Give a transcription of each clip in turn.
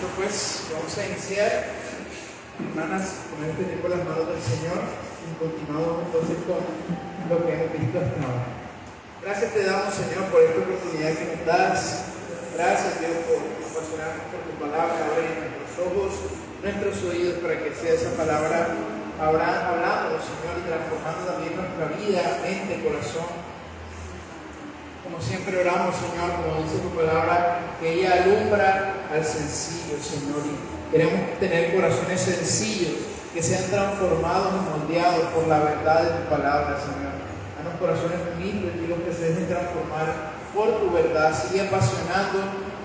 Listo, pues vamos a iniciar, hermanas, con este tiempo en las manos del Señor y continuamos entonces con lo que hemos visto hasta ahora. Gracias te damos, Señor, por esta oportunidad que nos das. Gracias, Dios, por apasionarnos por tu palabra, abrir nuestros ojos, nuestros oídos, para que sea esa palabra hablando, Señor, y transformando también nuestra vida, mente, corazón. Como siempre oramos, Señor, como dice tu palabra, que ella alumbra al sencillo, Señor, y queremos tener corazones sencillos, que sean transformados y moldeados por la verdad de tu palabra, Señor. Danos corazones humildes, Dios, que se dejen transformar por tu verdad. Sigue apasionando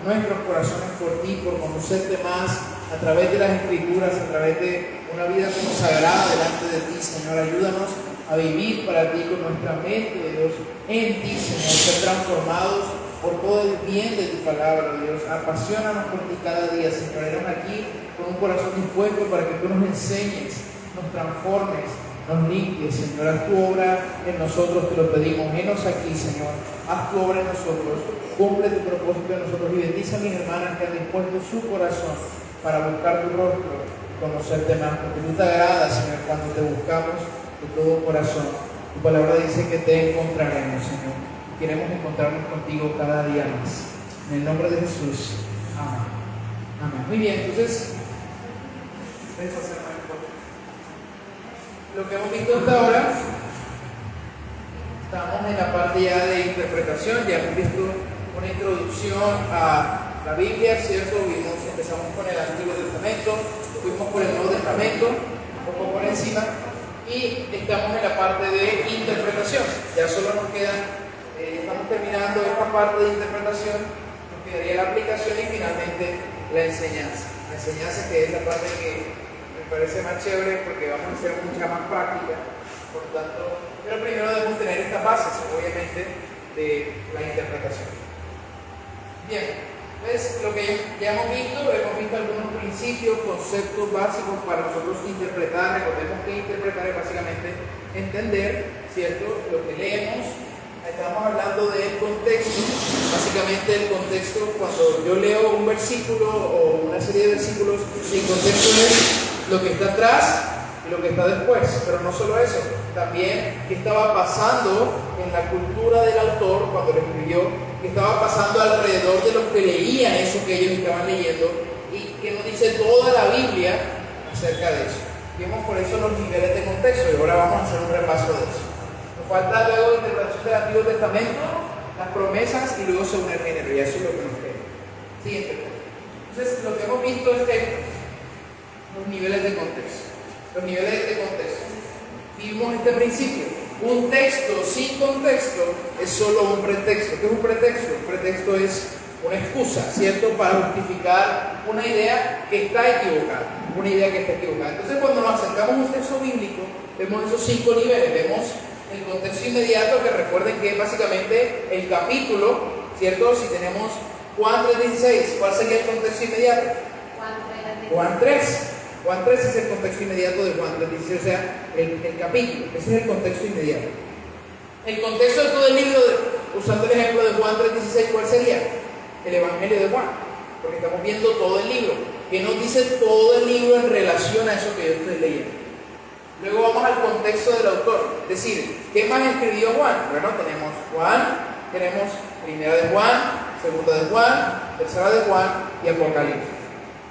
nuestros corazones por ti, por conocerte más, a través de las Escrituras, a través de una vida consagrada delante de ti, Señor. Ayúdanos a vivir para ti con nuestra mente, Dios, en ti, Señor, ser transformados por todo el bien de tu palabra, Dios. Apasionanos por ti cada día, Señor. Éramos aquí con un corazón dispuesto para que tú nos enseñes, nos transformes, nos limpies, Señor. Haz tu obra en nosotros, te lo pedimos. Menos aquí, Señor. Haz tu obra en nosotros, cumple tu propósito en nosotros y bendice a mis hermanas que han dispuesto su corazón para buscar tu rostro, conocerte más, porque tú te agradas, Señor, cuando te buscamos de todo corazón. Tu palabra dice que te encontraremos, Señor. Queremos encontrarnos contigo cada día más. En el nombre de Jesús. Amén. Amén. Muy bien, entonces, lo que hemos visto hasta ahora, estamos en la parte ya de interpretación. Ya hemos visto una introducción a la Biblia, ¿cierto? Empezamos con el Antiguo Testamento, fuimos por el Nuevo Testamento, un poco por encima. Y estamos en la parte de interpretación. Ya solo nos queda, estamos terminando esta parte de interpretación, nos quedaría la aplicación y finalmente la enseñanza. La enseñanza, que es la parte que me parece más chévere porque vamos a hacer mucha más práctica. Por tanto, pero primero debemos tener estas bases, obviamente, de la interpretación. Bien. Entonces, lo que ya hemos visto algunos principios, conceptos básicos para nosotros interpretar. Recordemos que interpretar es básicamente entender, ¿cierto?, lo que leemos. Estamos hablando del contexto. Básicamente el contexto, cuando yo leo un versículo o una serie de versículos, el contexto es lo que está atrás y lo que está después. Pero no solo eso, también qué estaba pasando en la cultura del autor cuando lo escribió, que estaba pasando alrededor de los que leían eso que ellos estaban leyendo, y que nos dice toda la Biblia acerca de eso. Vimos por eso los niveles de contexto y ahora vamos a hacer un repaso de eso. Nos falta luego la interpretación del Antiguo Testamento, las promesas y luego según el género, y eso es lo que nos queda. Siguiente punto. Entonces, lo que hemos visto es los niveles de contexto. Los niveles de contexto. Vimos este principio. Un texto sin contexto es solo un pretexto. ¿Qué es un pretexto? Un pretexto es una excusa, ¿cierto?, para justificar una idea que está equivocada. Entonces, cuando nos acercamos a un texto bíblico, vemos esos 5 niveles. Vemos el contexto inmediato, que recuerden que es básicamente el capítulo, ¿cierto? Si tenemos Juan 3:16, ¿cuál sería el contexto inmediato? Juan 3. Juan 3 es el contexto inmediato de Juan 3:16, o sea, el capítulo. Ese es el contexto inmediato. El contexto de todo el libro, usando el ejemplo de Juan 3:16, ¿cuál sería? El Evangelio de Juan, porque estamos viendo todo el libro. ¿Qué nos dice todo el libro en relación a eso que yo estoy leyendo? Luego vamos al contexto del autor, es decir, ¿qué más escribió Juan? Bueno, tenemos Juan, tenemos Primera de Juan, Segunda de Juan, Tercera de Juan y Apocalipsis.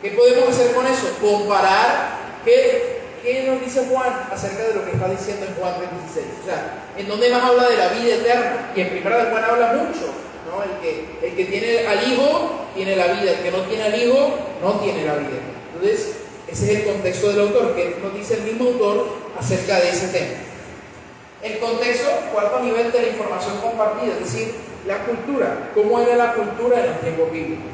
¿Qué podemos hacer con eso? Comparar qué nos dice Juan acerca de lo que está diciendo en Juan 3:16. O sea, en donde más habla de la vida eterna. Y en Primera de Juan habla mucho, ¿no? El que tiene al Hijo tiene la vida, el que no tiene al Hijo no tiene la vida. Entonces, ese es el contexto del autor, que nos dice el mismo autor acerca de ese tema. El contexto, cuarto nivel de la información compartida, es decir, la cultura. ¿Cómo era la cultura en los tiempos bíblicos?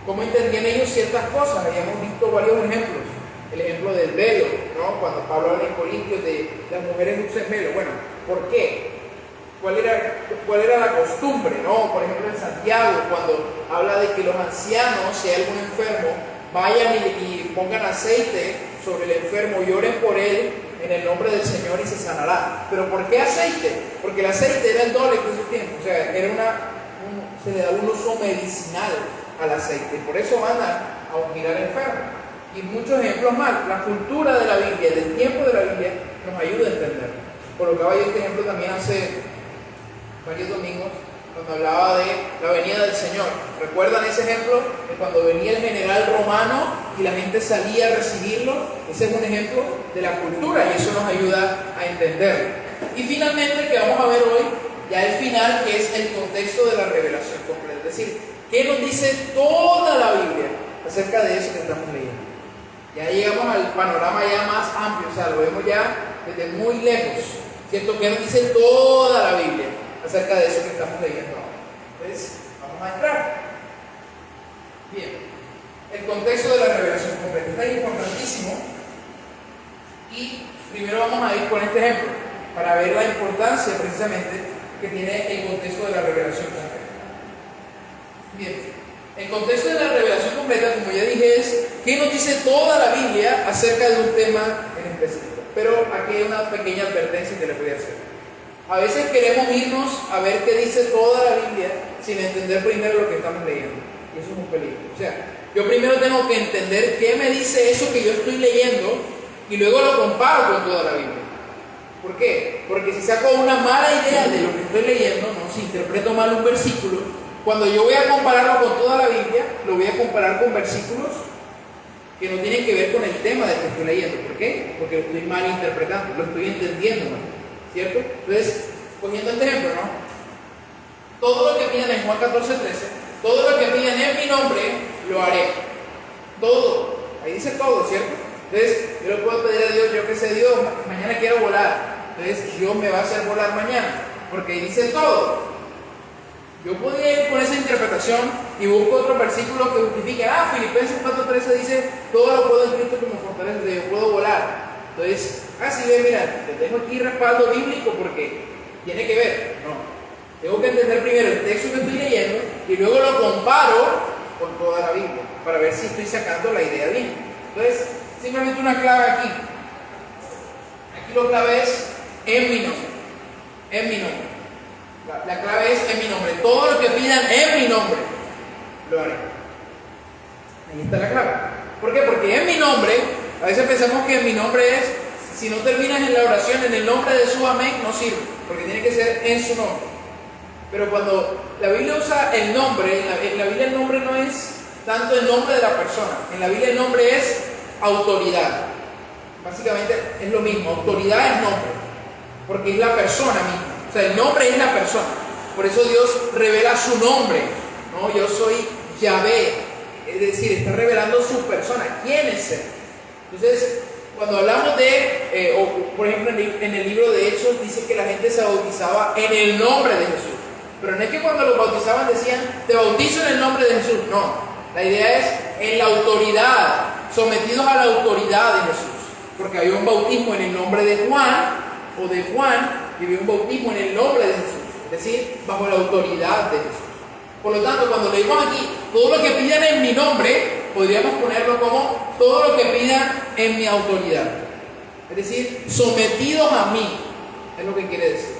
¿Cómo entendían ellos ciertas cosas? Habíamos visto varios ejemplos. El ejemplo del velo, ¿no? Cuando Pablo habla en Corintios de las mujeres usan velo. Bueno, ¿por qué? ¿Cuál era la costumbre, ¿no? Por ejemplo, en Santiago, cuando habla de que los ancianos, si hay algún enfermo, vayan y pongan aceite sobre el enfermo y oren por él en el nombre del Señor y se sanará. ¿Pero por qué aceite? Porque el aceite era el dólar en ese tiempo. O sea, se le daba un uso medicinal al aceite. Por eso mandan a ungir al enfermo. Y muchos ejemplos más. La cultura de la Biblia, del tiempo de la Biblia, nos ayuda a entender. Colocaba yo este ejemplo también hace varios domingos, cuando hablaba de la venida del Señor. ¿Recuerdan ese ejemplo? De cuando venía el general romano y la gente salía a recibirlo. Ese es un ejemplo de la cultura y eso nos ayuda a entenderlo. Y finalmente, el que vamos a ver hoy, ya el final, que es el contexto de la revelación completa. Es decir, ¿qué nos dice toda la Biblia acerca de eso que estamos leyendo? Ya llegamos al panorama ya más amplio, o sea, lo vemos ya desde muy lejos, ¿cierto? ¿Qué nos dice toda la Biblia acerca de eso que estamos leyendo ahora? Entonces, vamos a entrar. Bien, el contexto de la revelación completa está importantísimo y primero vamos a ir con este ejemplo para ver la importancia precisamente que tiene el contexto de la revelación completa. Bien. El contexto de la revelación completa, como ya dije, es qué nos dice toda la Biblia acerca de un tema en específico. Pero aquí hay una pequeña advertencia que le voy a hacer. A veces queremos irnos a ver qué dice toda la Biblia sin entender primero lo que estamos leyendo. Y eso es un peligro. O sea, yo primero tengo que entender qué me dice eso que yo estoy leyendo y luego lo comparo con toda la Biblia. ¿Por qué? Porque si saco una mala idea de lo que estoy leyendo, ¿no? Si interpreto mal un versículo, cuando yo voy a compararlo con toda la Biblia, lo voy a comparar con versículos que no tienen que ver con el tema del que estoy leyendo. ¿Por qué? Porque lo estoy mal interpretando, lo estoy entendiendo mal, ¿cierto? Entonces, poniendo este ejemplo, ¿no? Todo lo que pidan en Juan 14:13, todo lo que pidan en mi nombre, lo haré. Todo. Ahí dice todo, ¿cierto? Entonces, yo le puedo pedir a Dios, yo que sé, Dios, mañana quiero volar. Entonces, Dios me va a hacer volar mañana, porque ahí dice todo. Yo podría ir con esa interpretación y busco otro versículo que justifique. Filipenses 4:13 dice, todo lo puedo en Cristo que me fortalece, yo puedo volar. Entonces, si ve, mira, te tengo aquí respaldo bíblico porque tiene que ver. No, tengo que entender primero el texto que estoy leyendo y luego lo comparo con toda la Biblia para ver si estoy sacando la idea bien. Entonces, simplemente una clave aquí. Aquí la clave es en mi nombre. En mi nombre. La clave es en mi nombre. Todo lo que pidan en mi nombre, lo haré. Ahí está la clave. ¿Por qué? Porque en mi nombre, a veces pensamos que en mi nombre es, si no terminas en la oración en el nombre de su amén, no sirve, porque tiene que ser en su nombre. Pero cuando la Biblia usa el nombre, en la Biblia el nombre no es tanto el nombre de la persona. En la Biblia el nombre es autoridad. Básicamente es lo mismo. Autoridad es nombre, porque es la persona misma. O sea, el nombre es la persona. Por eso Dios revela su nombre, ¿no? Yo soy Yahvé. Es decir, está revelando su persona. ¿Quién es Él? Entonces, cuando hablamos de, por ejemplo, en el libro de Hechos, dice que la gente se bautizaba en el nombre de Jesús. Pero no es que cuando los bautizaban decían, te bautizo en el nombre de Jesús. No. La idea es en la autoridad, sometidos a la autoridad de Jesús. Porque había un bautismo en el nombre de Juan, o de Juan, y había un bautismo en el nombre de Jesús, es decir, bajo la autoridad de Jesús. Por lo tanto, cuando leímos aquí, todo lo que pidan en mi nombre, podríamos ponerlo como todo lo que pidan en mi autoridad. Es decir, sometidos a mí, es lo que quiere decir.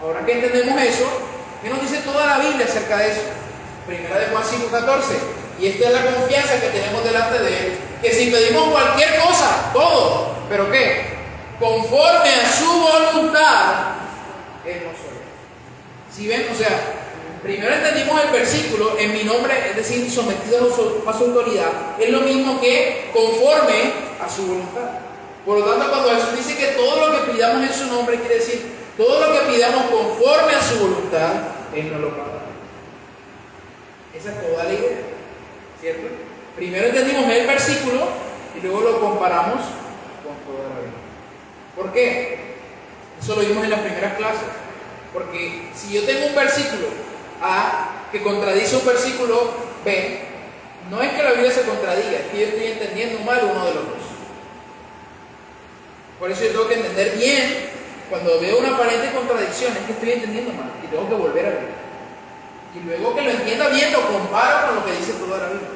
Ahora que entendemos eso, ¿qué nos dice toda la Biblia acerca de eso? Primera de Juan 5:14. Y esta es la confianza que tenemos delante de Él, que si pedimos cualquier cosa, todo, ¿pero qué? Conforme a su voluntad, Él nos oye. Si ven, o sea, primero entendimos el versículo, en mi nombre, es decir, sometido a su autoridad, es lo mismo que conforme a su voluntad. Por lo tanto, cuando Jesús dice que todo lo que pidamos en su nombre, quiere decir, todo lo que pidamos conforme a su voluntad, Él nos lo va a dar. Esa es toda la idea, ¿cierto? Primero entendimos el versículo y luego lo comparamos con toda la Biblia. ¿Por qué? Eso lo vimos en las primeras clases. Porque si yo tengo un versículo A que contradice un versículo B, no es que la Biblia se contradiga, es que yo estoy entendiendo mal uno de los dos. Por eso yo tengo que entender bien. Cuando veo una aparente contradicción, es que estoy entendiendo mal y tengo que volver a ver. Y luego que lo entienda bien, lo comparo con lo que dice toda la Biblia.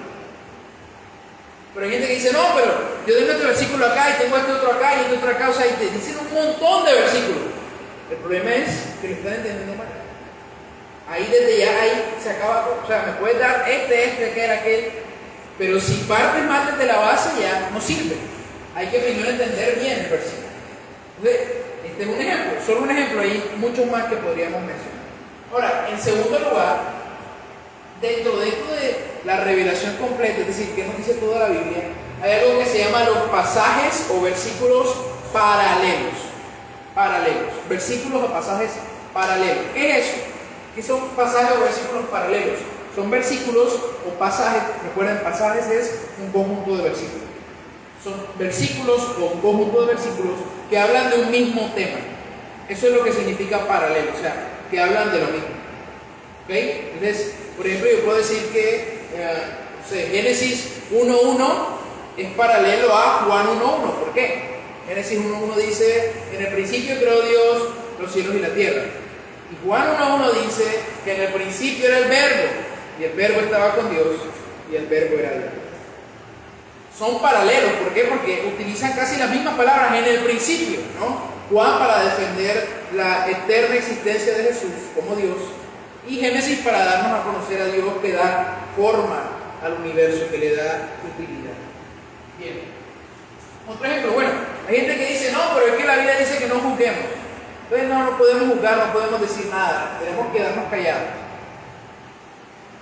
Pero hay gente que dice, no, pero yo tengo este versículo acá y tengo este otro acá y este otro acá, o sea, y te dicen un montón de versículos. El problema es que lo están entendiendo mal. Ahí desde ya, ahí se acaba, o sea, me puedes dar aquel, pero si partes más desde la base ya no sirve. Hay que primero entender bien el versículo. Entonces, este es un ejemplo, solo un ejemplo, hay muchos más que podríamos mencionar. Ahora, en segundo lugar, dentro de esto de la revelación completa, es decir, que nos dice toda la Biblia, hay algo que se llama los pasajes o versículos paralelos. Versículos o pasajes paralelos. ¿Qué es eso? ¿Qué son pasajes o versículos paralelos? Son versículos o pasajes, recuerden, pasajes es un conjunto de versículos. Son versículos o un conjunto de versículos que hablan de un mismo tema. Eso es lo que significa paralelo, o sea, que hablan de lo mismo. ¿Ok? Entonces, por ejemplo, yo puedo decir que Génesis 1.1 es paralelo a Juan 1.1. ¿Por qué? Génesis 1.1 dice, en el principio creó Dios los cielos y la tierra. Y Juan 1.1 dice que en el principio era el verbo, y el verbo estaba con Dios, y el verbo era Dios. Son paralelos, ¿por qué? Porque utilizan casi las mismas palabras en el principio, ¿no? Juan para defender la eterna existencia de Jesús como Dios, y Génesis para darnos a conocer a Dios que da forma al universo, que le da utilidad. Bien. Otro ejemplo, bueno, hay gente que dice, no, pero es que la Biblia dice que no juzguemos. Entonces no podemos juzgar, no podemos decir nada, tenemos que quedarnos callados.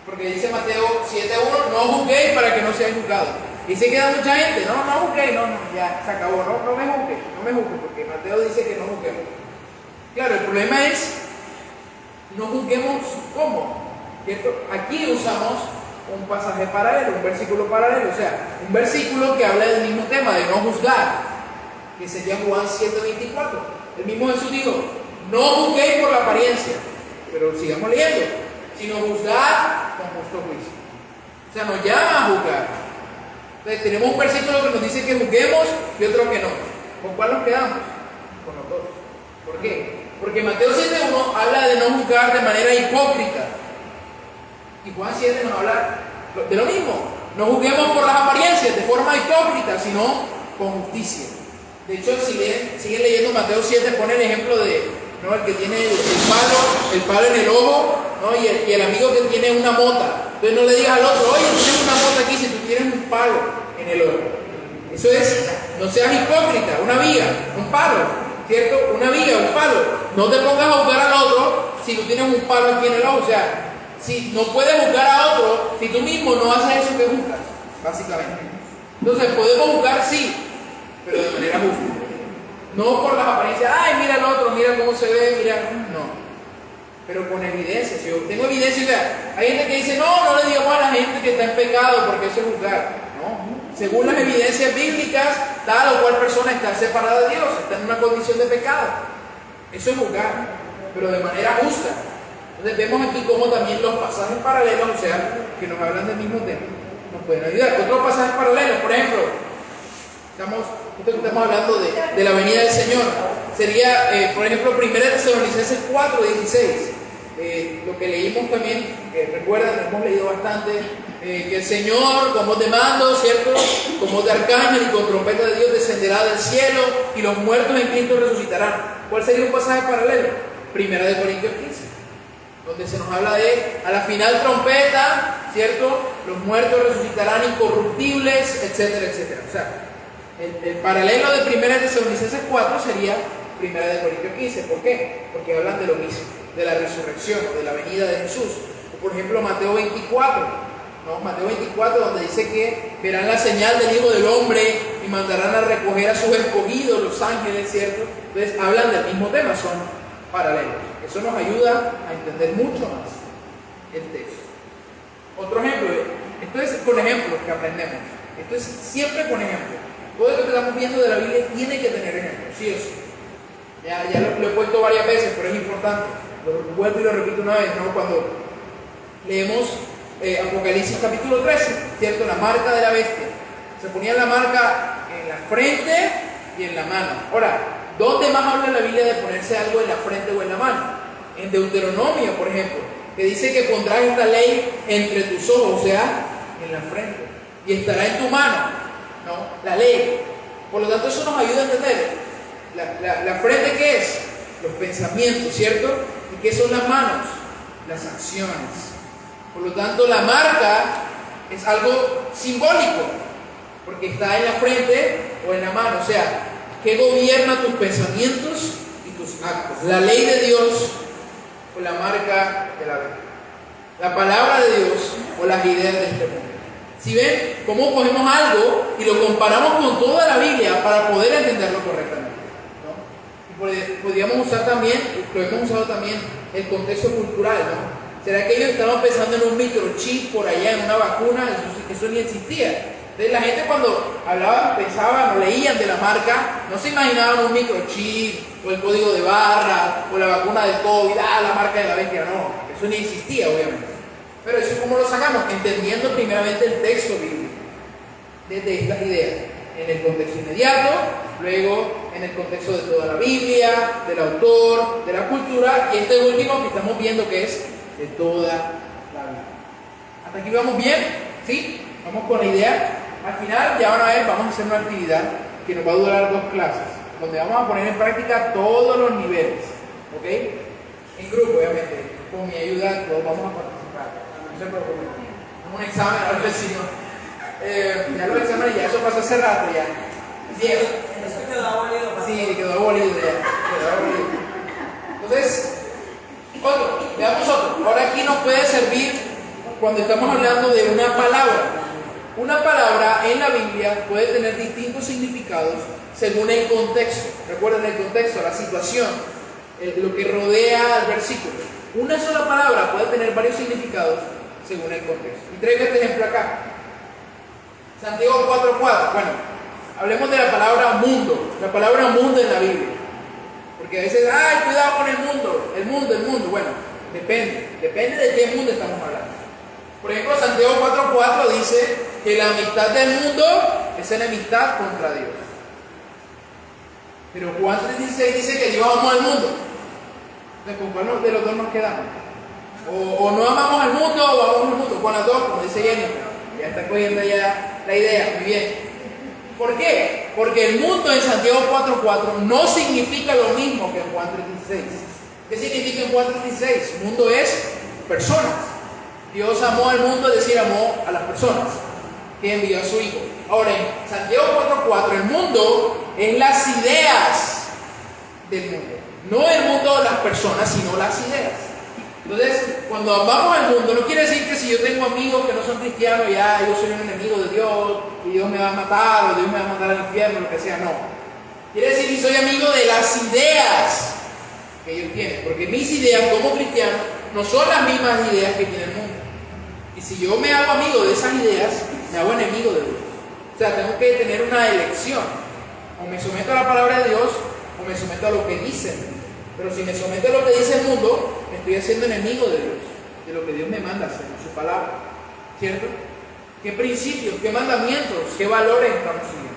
Porque dice Mateo 7.1, no juzguéis para que no seáis juzgados. Y se queda mucha gente, no juzguéis, ya se acabó, no me juzgues, porque Mateo dice que no juzguemos. Claro, el problema es, no juzguemos ¿cómo? ¿Cierto? Aquí usamos un pasaje paralelo, un versículo paralelo, o sea, un versículo que habla del mismo tema, de no juzgar, que sería Juan 7.24. El mismo Jesús dijo, no juzguéis por la apariencia, pero sigamos leyendo, sino juzgar con justo juicio. O sea, nos llama a juzgar. Entonces, tenemos un versículo que nos dice que juzguemos y otro que no. ¿Con cuál nos quedamos? Con los dos. ¿Por qué? Porque Mateo 7.1 habla de no juzgar de manera hipócrita. Y Juan 7 nos habla de lo mismo. No juzguemos por las apariencias de forma hipócrita, sino con justicia. De hecho, si siguen leyendo Mateo 7, pone el ejemplo de, ¿no?, el que tiene el palo en el ojo, ¿no?, y el amigo que tiene una mota. Entonces no le digas al otro, oye, tú tienes una mota aquí si tú tienes un palo en el ojo. Eso es, no seas hipócrita, una viga, un palo, ¿cierto? Una viga, un palo. No te pongas a juzgar al otro si tú tienes un palo aquí en el ojo. O sea, si no puedes juzgar a otro si tú mismo no haces eso que juzgas, básicamente. Entonces, podemos juzgar, sí, pero de manera justa. No por las apariencias, ay, mira el otro, mira cómo se ve, mira, no. Pero con evidencia. Si yo tengo evidencia, o sea, hay gente que dice, no le digamos a la gente que está en pecado porque eso es juzgar. No, según las evidencias bíblicas, tal o cual persona está separada de Dios, está en una condición de pecado. Eso es juzgar, pero de manera justa. Entonces vemos aquí cómo también los pasajes paralelos, o sea, que nos hablan del mismo tema, nos pueden ayudar. Otros pasajes paralelos, por ejemplo, estamos hablando de la venida del Señor. Sería, por ejemplo, 1 Tesalonicenses 4.16. Lo que leímos también, que recuerdan, hemos leído bastante, que el Señor con voz de mando, ¿cierto?, con voz de arcángel y con trompeta de Dios descenderá del cielo y los muertos en Cristo resucitarán. ¿Cuál sería un pasaje paralelo? 1 Corintios 15, donde se nos habla de, a la final trompeta, ¿cierto?, los muertos resucitarán incorruptibles, etcétera, etcétera. O sea, el paralelo de 1 Tesalonicenses 4 sería 1 Corintios 15. ¿Por qué? Porque hablan de lo mismo, de la resurrección, de la venida de Jesús. O por ejemplo Mateo 24, ¿no? Mateo 24, donde dice que verán la señal del Hijo del Hombre y mandarán a recoger a sus escogidos, los ángeles, ¿cierto? Entonces hablan del mismo tema, son paralelos. Eso nos ayuda a entender mucho más el texto. Otro ejemplo, esto es con ejemplos que aprendemos. Esto es siempre con ejemplos. Todo lo que estamos viendo de la Biblia tiene que tener ejemplos, sí o sí. Ya lo he puesto varias veces, pero es importante. Lo vuelvo y lo repito una vez, ¿no? Cuando leemos Apocalipsis capítulo 13, ¿cierto? La marca de la bestia. Se ponía la marca en la frente y en la mano. Ahora, ¿dónde más habla la Biblia de ponerse algo en la frente o en la mano? En Deuteronomio, por ejemplo, que dice que pondrás esta ley entre tus ojos, o sea, en la frente, y estará en tu mano, ¿no?, la ley. Por lo tanto, eso nos ayuda a entender la frente. ¿Qué es? Los pensamientos, ¿cierto? ¿Y qué son las manos? las acciones. Por lo tanto, la marca es algo simbólico, porque está en la frente o en la mano. O sea, ¿qué gobierna tus pensamientos y tus actos? ¿La ley de Dios o la marca de la Biblia? ¿La palabra de Dios o las ideas de este mundo? Si ven cómo cogemos algo y lo comparamos con toda la Biblia para poder entenderlo correctamente, ¿no? Y podríamos usar también, lo hemos usado también, el contexto cultural, ¿no? ¿Será que ellos estaban pensando en un microchip por allá, en una vacuna? Eso ni existía. Entonces la gente cuando hablaban, pensaban o leían de la marca, no se imaginaban un microchip o el código de barra o la vacuna del COVID, la marca de la bestia. No, eso ni existía, obviamente. Pero eso, ¿cómo lo sacamos? Entendiendo primeramente el texto bíblico, desde estas ideas, en el contexto inmediato, luego en el contexto de toda la Biblia, del autor, de la cultura, y este último que estamos viendo que es de toda la Biblia. ¿Hasta aquí vamos bien? ¿Sí? Vamos con la idea. Al final, ya van a ver, vamos a hacer una actividad que nos va a durar 2 clases, donde vamos a poner en práctica todos los niveles, ¿ok? En grupo, obviamente, con mi ayuda todos vamos a participar. No se preocupen. Como un examen, a ver si no. Ya los exámenes, ya eso pasó hace rato ya. Diego. Eso quedó abolido. Sí, quedó abolido ya. Quedó abolido. Entonces, veamos otro. Ahora aquí nos puede servir cuando estamos hablando de una palabra. Una palabra en la Biblia puede tener distintos significados según el contexto. Recuerden el contexto, la situación, lo que rodea al versículo. Una sola palabra puede tener varios significados según el contexto. Y traigo este ejemplo acá. Santiago 4:4. Bueno, hablemos de la palabra mundo. La palabra mundo en la Biblia. Porque a veces, cuidado con el mundo. Bueno, depende de qué mundo estamos hablando. Por ejemplo, Santiago 4:4 dice que la amistad del mundo es enemistad contra Dios. Pero Juan 3:16 dice que Dios amó al mundo. Entonces, ¿con cuál de los dos nos quedamos? O no amamos al mundo o amamos al mundo. Con las dos, como dice Jenny. Ya está cogiendo ya la idea. Muy bien. ¿Por qué? Porque el mundo en Santiago 4:4 no significa lo mismo que en Juan 3:16. ¿Qué significa en Juan 3:16? Mundo es personas. Dios amó al mundo, es decir, amó a las personas que envió a su Hijo. Ahora, en Santiago 4:4, el mundo es las ideas del mundo. No el mundo de las personas, sino las ideas. Entonces, cuando amamos al mundo, no quiere decir que si yo tengo amigos que no son cristianos, ya yo soy un enemigo de Dios y Dios me va a matar o Dios me va a mandar al infierno, lo que sea, no. Quiere decir que soy amigo de las ideas que ellos tienen, porque mis ideas como cristiano no son las mismas ideas que tiene el mundo. Y si yo me hago amigo de esas ideas, me hago enemigo de Dios. O sea, tengo que tener una elección. O me someto a la palabra de Dios, o me someto a lo que dice el mundo. Pero si me someto a lo que dice el mundo, me estoy haciendo enemigo de Dios, de lo que Dios me manda hacer, su palabra. ¿Cierto? ¿Qué principios, qué mandamientos, qué valores estamos siguiendo?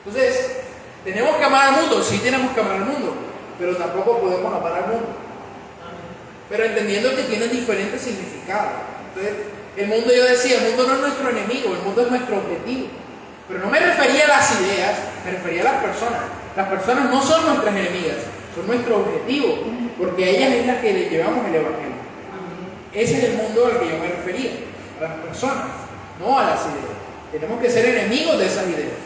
Entonces, ¿tenemos que amar al mundo? Sí, tenemos que amar al mundo, pero tampoco podemos amar al mundo. Pero entendiendo que tienen diferentes significados. Entonces, el mundo, yo decía, el mundo no es nuestro enemigo, el mundo es nuestro objetivo. Pero no me refería a las ideas, me refería a las personas. Las personas no son nuestras enemigas, son nuestro objetivo, porque a ellas es la que le llevamos el evangelio. Ese es el mundo al que yo me refería, a las personas, no a las ideas. Tenemos que ser enemigos de esas ideas,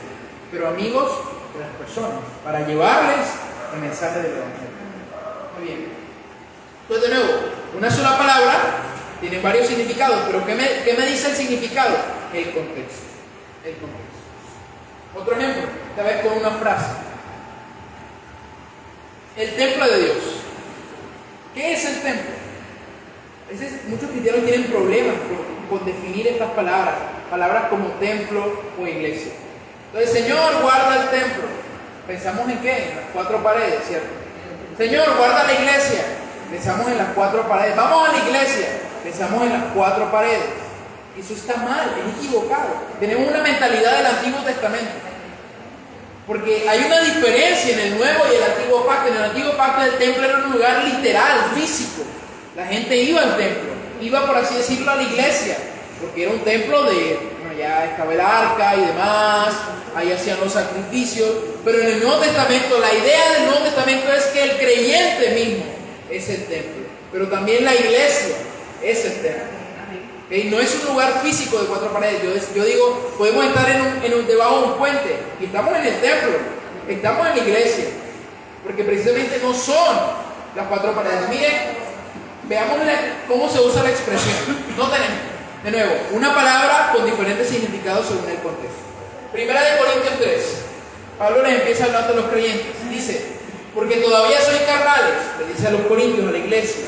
pero amigos de las personas, para llevarles el mensaje del evangelio. Muy bien. Entonces, de nuevo, una sola palabra tiene varios significados, pero ¿qué me dice el significado? El contexto. El contexto. Otro ejemplo, esta vez con una frase. El templo de Dios. ¿Qué es el templo? Muchos cristianos tienen problemas con definir estas palabras como templo o iglesia. Entonces, Señor, guarda el templo. ¿Pensamos en qué? En las 4 paredes, ¿cierto? Señor, guarda la iglesia. Pensamos en las 4 paredes. Vamos a la iglesia. Pensamos en las 4 paredes. Eso está mal, es equivocado. Tenemos una mentalidad del Antiguo Testamento. Porque hay una diferencia en el Nuevo y el Antiguo Pacto. En el Antiguo Pacto el templo era un lugar literal, físico. La gente iba al templo, iba, por así decirlo, a la iglesia, porque era un templo ya estaba el arca y demás, ahí hacían los sacrificios. Pero en el Nuevo Testamento, la idea del Nuevo Testamento es que el creyente mismo es el templo. pero también la iglesia es el templo. ¿Okay? No es un lugar físico de cuatro paredes. Yo digo, podemos estar debajo de un puente y estamos en el templo, estamos en la iglesia, porque precisamente no son las cuatro paredes. Miren, veamos cómo se usa la expresión. No tenemos, de nuevo, una palabra con diferentes significados según el contexto. Primera de Corintios 3. Pablo les empieza hablando a los creyentes. Dice, porque todavía sois carnales, le dice a los corintios, a la iglesia,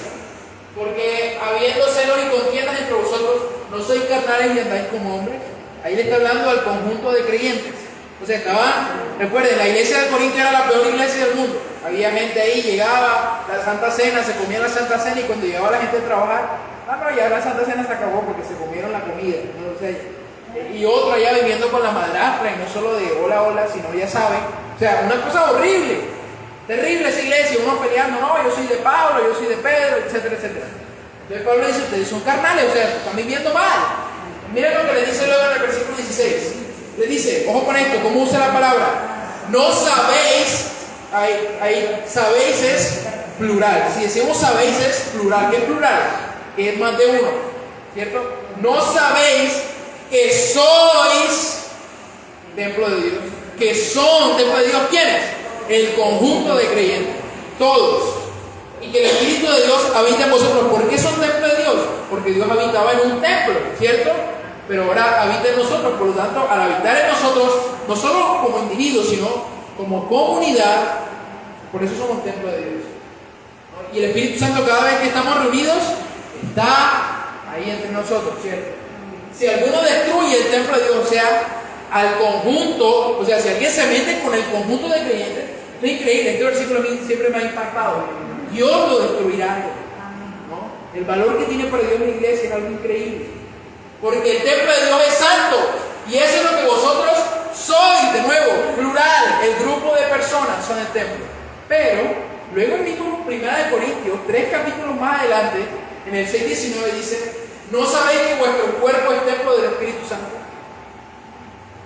porque habiendo celos y contiendas entre vosotros, no sois carnales y andáis como hombres. Ahí le está hablando al conjunto de creyentes. O sea, recuerden, la iglesia de Corinto era la peor iglesia del mundo. Había gente ahí, llegaba la Santa Cena, se comía la Santa Cena, y cuando llegaba la gente a trabajar, ya la Santa Cena se acabó porque se comieron la comida, ¿no? O sea, y otro allá viviendo con la madrastra, y no solo de hola, sino ya saben, o sea, una cosa horrible, terrible esa iglesia, uno peleando, no, yo soy de Pablo, yo soy de Pedro, etcétera, etcétera. Entonces Pablo dice, ustedes son carnales, o sea, están viviendo mal. Miren lo que le dice luego en el versículo 16. Le dice, ojo con esto, ¿cómo usa la palabra? No sabéis, ahí sabéis es plural. Si decimos sabéis es plural. ¿Qué es plural? Que es más de uno, ¿cierto? No sabéis que sois templo de Dios. Que son templo de Dios, ¿quiénes? El conjunto de creyentes, todos. Y que el Espíritu de Dios habita en vosotros. ¿Por qué son templo de Dios? Porque Dios habitaba en un templo, ¿cierto? Pero ahora habita en nosotros. Por lo tanto, al habitar en nosotros, no solo como individuos, sino como comunidad, por eso somos templo de Dios. Y el Espíritu Santo, cada vez que estamos reunidos, está ahí entre nosotros, ¿cierto? Si alguno destruye el templo de Dios, o sea, al conjunto, o sea, si alguien se mete con el conjunto de creyentes, es increíble. Este versículo a mí siempre me ha impactado. Dios lo destruirá, ¿no? El valor que tiene para Dios la iglesia es algo increíble, porque el templo de Dios es santo, y eso es lo que vosotros sois. De nuevo, plural, el grupo de personas son el templo. Pero luego el mismo 1 Corintios, 3 capítulos más adelante, en el 6:19 dice, ¿no sabéis que vuestro cuerpo es templo del Espíritu Santo?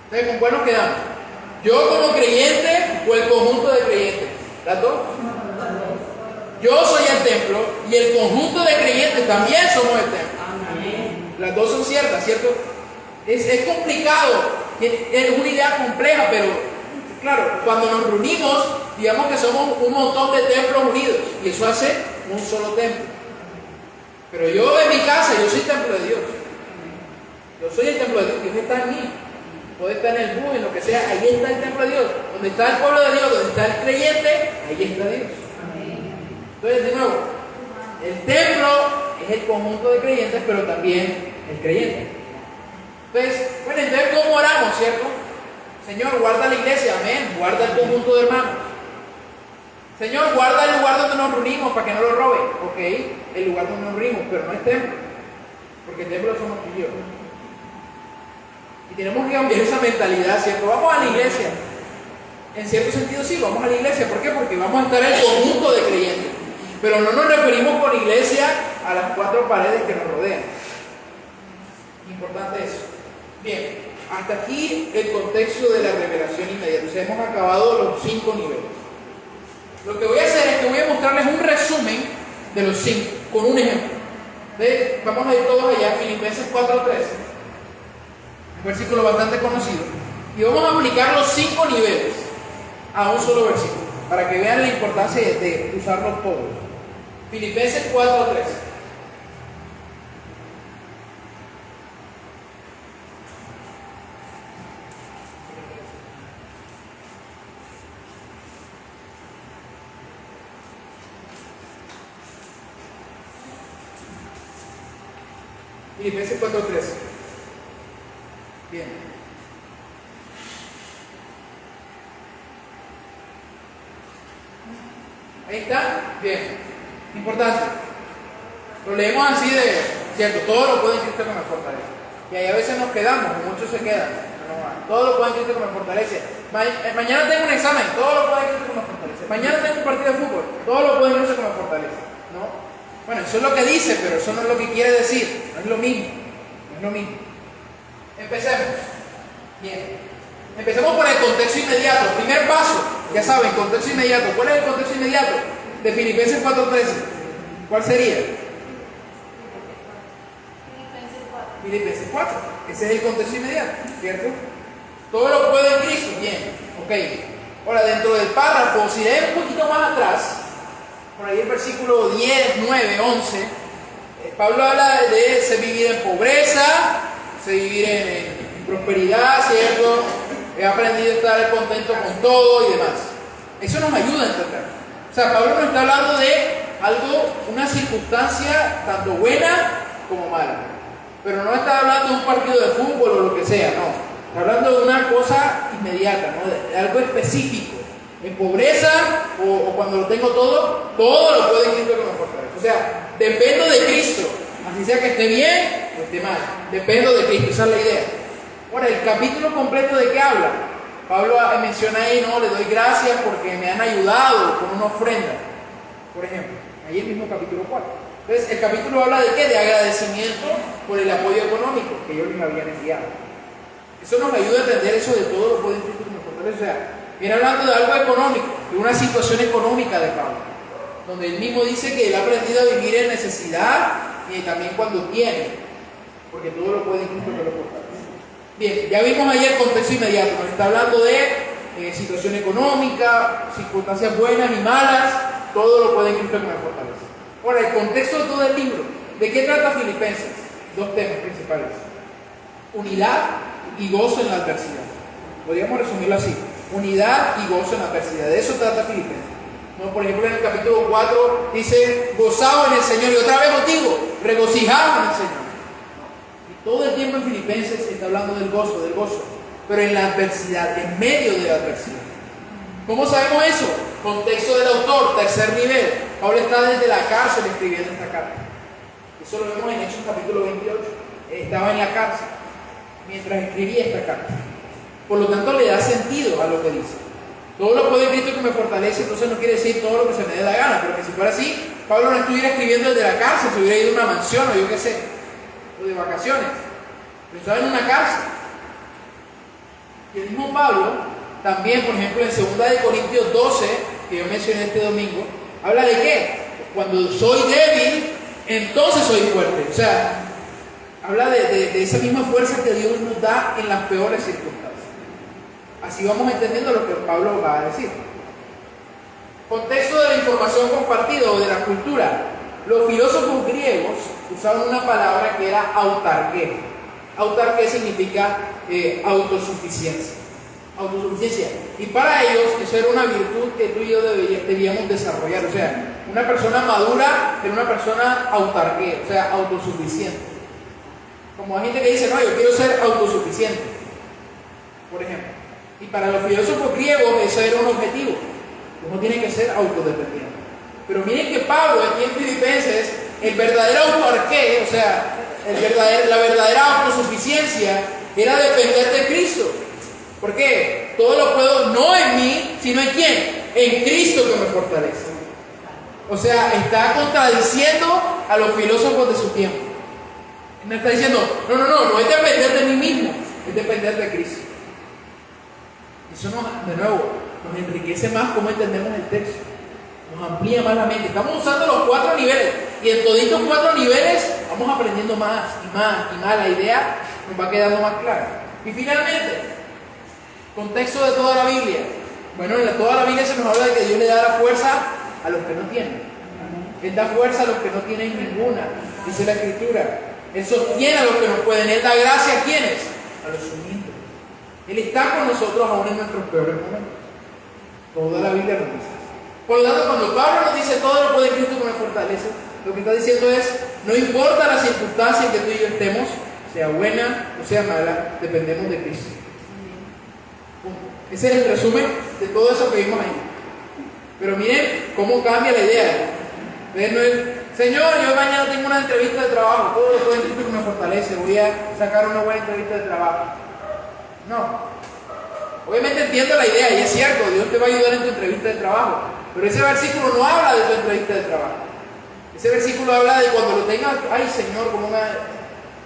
Entonces, ¿con cuál nos quedamos? ¿Yo como creyente o el conjunto de creyentes? ¿Las dos? Yo soy el templo y el conjunto de creyentes también somos el templo. Las dos son ciertas, ¿cierto? Es complicado, es una idea compleja, pero claro, cuando nos reunimos, digamos que somos un montón de templos unidos, y eso hace un solo templo. Pero yo en mi casa, yo soy templo de Dios. Yo soy el templo de Dios, Dios está en mí. Puede estar en el bus, en lo que sea, ahí está el templo de Dios. Donde está el pueblo de Dios, donde está el creyente, ahí está Dios. Entonces, de nuevo, el templo es el conjunto de creyentes, pero también el creyente. Entonces, bueno, entonces, ¿cómo oramos, cierto? Señor, guarda la iglesia, amén. Guarda el conjunto de hermanos. Señor, guarda el lugar donde nos reunimos para que no lo roben. Ok, el lugar donde nos reunimos, pero no es templo, porque el templo somos tú y yo. Y tenemos que cambiar esa mentalidad, ¿cierto? Vamos a la iglesia. En cierto sentido sí, vamos a la iglesia. ¿Por qué? Porque vamos a estar el conjunto de creyentes. Pero no nos referimos con iglesia a las cuatro paredes que nos rodean. Importante eso. Bien, hasta aquí el contexto de la revelación inmediata. O sea, hemos acabado los 5 niveles. Lo que voy a hacer es que voy a mostrarles un resumen de los 5, con un ejemplo. ¿Ves? Vamos a ir todos allá, Filipenses 4:13. Un versículo bastante conocido. Y vamos a aplicar los 5 niveles a un solo versículo, para que vean la importancia de usarlos todos. Filipenses 4:13. Filipenses 4:13. Bien. Ahí está. Bien. Importante. Lo leemos así de, cierto, todo lo puede en Cristo que me fortalece. Y ahí a veces nos quedamos, muchos se quedan. Todo lo puede en Cristo que me fortalece. Mañana tengo un examen, todo lo puede en Cristo que me fortalece. Mañana tengo un partido de fútbol, todo lo puede en Cristo que me fortalece. ¿No? Bueno, eso es lo que dice, pero eso no es lo que quiere decir. No es lo mismo. No es lo mismo. Empecemos. Bien. Empecemos por el contexto inmediato. Primer paso, ya saben, contexto inmediato. ¿Cuál es el contexto inmediato? De Filipenses 4:13. ¿Cuál sería? Filipenses 4. Ese es el contexto inmediato, ¿cierto? Todo lo puedo en Cristo. Bien, ok. Ahora, dentro del párrafo, si leemos un poquito más atrás, por ahí el versículo 10, 9, 11, Pablo habla de se vivir en pobreza, se vivir en prosperidad, ¿cierto? He aprendido a estar contento con todo y demás. Eso nos ayuda a entender. O sea, Pablo nos está hablando de algo, una circunstancia tanto buena como mala. Pero no está hablando de un partido de fútbol o lo que sea, no. Está hablando de una cosa inmediata, ¿no? De algo específico. En pobreza o cuando lo tengo todo lo puedo en Cristo que me fortalece. O sea, dependo de Cristo. Así sea que esté bien o esté mal. Dependo de Cristo, esa es la idea. Ahora, el capítulo completo ¿de qué habla? Pablo menciona ahí, no, le doy gracias porque me han ayudado con una ofrenda. Por ejemplo, ahí el mismo capítulo 4. Entonces, el capítulo habla de qué? De agradecimiento por el apoyo económico que ellos les habían enviado. Eso nos ayuda a entender eso de todo lo puede en Cristo que me fortalece. O sea, viene hablando de algo económico, de una situación económica de Pablo, donde él mismo dice que él ha aprendido a vivir en necesidad y también cuando tiene, porque todo lo puede en Cristo que lo fortalece. Bien, ya vimos ahí el contexto inmediato, nos está hablando de situación económica, circunstancias buenas y malas, todo lo puede en Cristo que me fortalece. Ahora, el contexto de todo el libro, ¿de qué trata Filipenses? Dos temas principales: unidad y gozo en la adversidad. Podríamos resumirlo así: unidad y gozo en la adversidad. De eso trata Filipenses. ¿No? Por ejemplo, en el capítulo 4 dice: gozaos en el Señor. Y otra vez os digo, regocijaos en el Señor. Y todo el tiempo en Filipenses está hablando del gozo, pero en la adversidad, en medio de la adversidad. ¿Cómo sabemos eso? Contexto del autor, tercer nivel. Pablo está desde la cárcel escribiendo esta carta. Eso lo vemos en Hechos capítulo 28. Estaba en la cárcel mientras escribía esta carta. Por lo tanto, le da sentido a lo que dice. Todo lo puede en Cristo que me fortalece, entonces no quiere decir todo lo que se me dé la gana, pero que si fuera así, Pablo no estuviera escribiendo desde la cárcel, se hubiera ido a una mansión o yo qué sé, o de vacaciones. Pero estaba en una cárcel. Y el mismo Pablo, también, por ejemplo, en 2 Corintios 12, que yo mencioné este domingo, habla de qué? Cuando soy débil, entonces soy fuerte. O sea, habla de esa misma fuerza que Dios nos da en las peores circunstancias. Así vamos entendiendo lo que Pablo va a decir. Contexto de la información compartida o de la cultura. Los filósofos griegos usaban una palabra que era autarqué. Autarqué significa autosuficiencia. Autosuficiencia. Y para ellos eso era una virtud que tú y yo debíamos desarrollar. O sea, una persona madura era una persona autarqué, o sea, autosuficiente. Como hay gente que dice, no, yo quiero ser autosuficiente, por ejemplo. Y para los filósofos griegos eso era un objetivo. Uno tiene que ser autodependiente. Pero miren que Pablo aquí en Filipenses, el verdadero autarqué, o sea, la verdadera autosuficiencia era depender de Cristo. ¿Por qué? Todo lo puedo no en mí, sino en quién? En Cristo que me fortalece. O sea, está contradiciendo a los filósofos de su tiempo. Me está diciendo, no es depender de mí mismo, es depender de Cristo. Eso de nuevo, nos enriquece más cómo entendemos el texto. Nos amplía más la mente. Estamos usando los 4 niveles. Y en todos estos 4 niveles vamos aprendiendo más y más. La idea nos va quedando más clara. Y finalmente, contexto de toda la Biblia. Bueno, en toda la Biblia se nos habla de que Dios le da la fuerza a los que no tienen. Él da fuerza a los que no tienen ninguna. Dice la Escritura. Él sostiene a los que no pueden. Él da gracia a quienes? A los humildes. Él está con nosotros aún en nuestros peores momentos. Toda la Biblia nos dice. Por lo tanto, cuando Pablo nos dice todo lo puede en Cristo que me fortalece, lo que está diciendo es, no importa la circunstancia en que tú y yo estemos, sea buena o sea mala, dependemos de Cristo. Ese es el resumen de todo eso que vimos ahí. Pero miren cómo cambia la idea. No es, Señor, yo mañana tengo una entrevista de trabajo, todo lo puede en Cristo que me fortalece, voy a sacar una buena entrevista de trabajo. No. Obviamente entiendo la idea y es cierto, Dios te va a ayudar en tu entrevista de trabajo. Pero ese versículo no habla de tu entrevista de trabajo. Ese versículo habla de cuando lo tengas, ay Señor,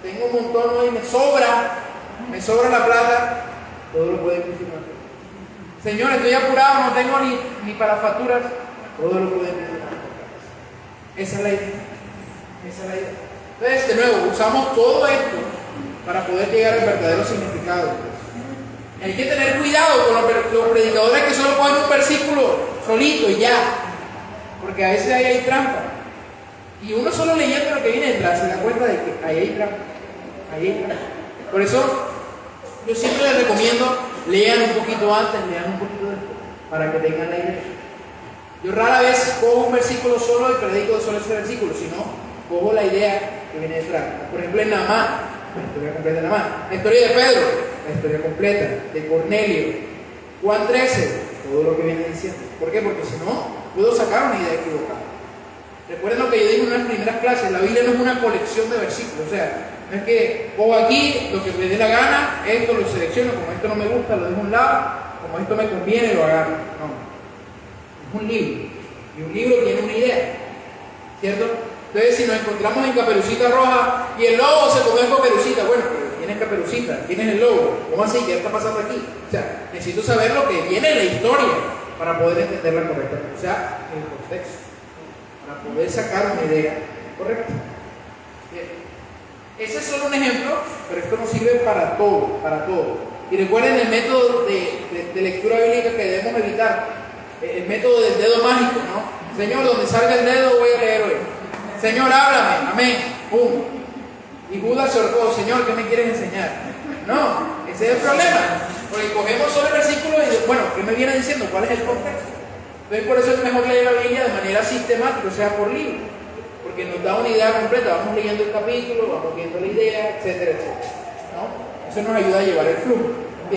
tengo un montón hoy, me sobra la plata, todo lo puede funcionar. Señor, estoy apurado, no tengo ni para facturas, todo lo puede funcionar. Esa es la idea. Esa es la idea. Entonces, de nuevo, usamos todo esto para poder llegar al verdadero significado. Y hay que tener cuidado con los predicadores que solo ponen un versículo solito y ya, porque a veces ahí hay trampa. Y uno solo leyendo lo que viene detrás se da cuenta de que ahí hay trampa. Ahí hay trampa. Por eso, yo siempre les recomiendo, lean un poquito antes, lean un poquito después, para que tengan la idea. Yo rara vez cojo un versículo solo y predico solo ese versículo, sino cojo la idea que viene detrás. Por ejemplo, en Naamán, la historia completa de Naamán, la historia de Pedro, la historia completa de Cornelio, Juan 13, todo lo que viene diciendo. ¿Por qué? Porque si no, puedo sacar una idea equivocada. Recuerden lo que yo dije en unas primeras clases, la Biblia no es una colección de versículos, o sea, no es que cojo aquí lo que me dé la gana, esto lo selecciono, como esto no me gusta, lo dejo a un lado, como esto me conviene, lo agarro. No. Un libro, y un libro tiene una idea, ¿cierto? Entonces, si nos encontramos en Caperucita Roja y el lobo se comió a Caperucita, bueno, pero ¿quién es Caperucita? ¿Quién es el lobo? ¿Cómo así? ¿Qué está pasando aquí? O sea, necesito saber lo que viene en la historia para poder entenderla correctamente, o sea, el contexto, para poder sacar una idea correcta. Bien. Ese es solo un ejemplo, pero esto nos sirve para todo, para todo. Y recuerden el método de lectura bíblica que debemos evitar. El método del dedo mágico, ¿no? Señor, donde salga el dedo voy a leer hoy. Señor, háblame, amén, ¡pum! Y Judas se ahorcó, Señor, ¿qué me quieres enseñar? No, ese es el problema. Porque cogemos solo el versículo y bueno, ¿qué me viene diciendo? ¿Cuál es el contexto? Entonces por eso es mejor leer la Biblia de manera sistemática, o sea, por libro. Porque nos da una idea completa, vamos leyendo el capítulo, vamos viendo la idea, etcétera, etcétera. ¿No? Eso nos ayuda a llevar el flujo.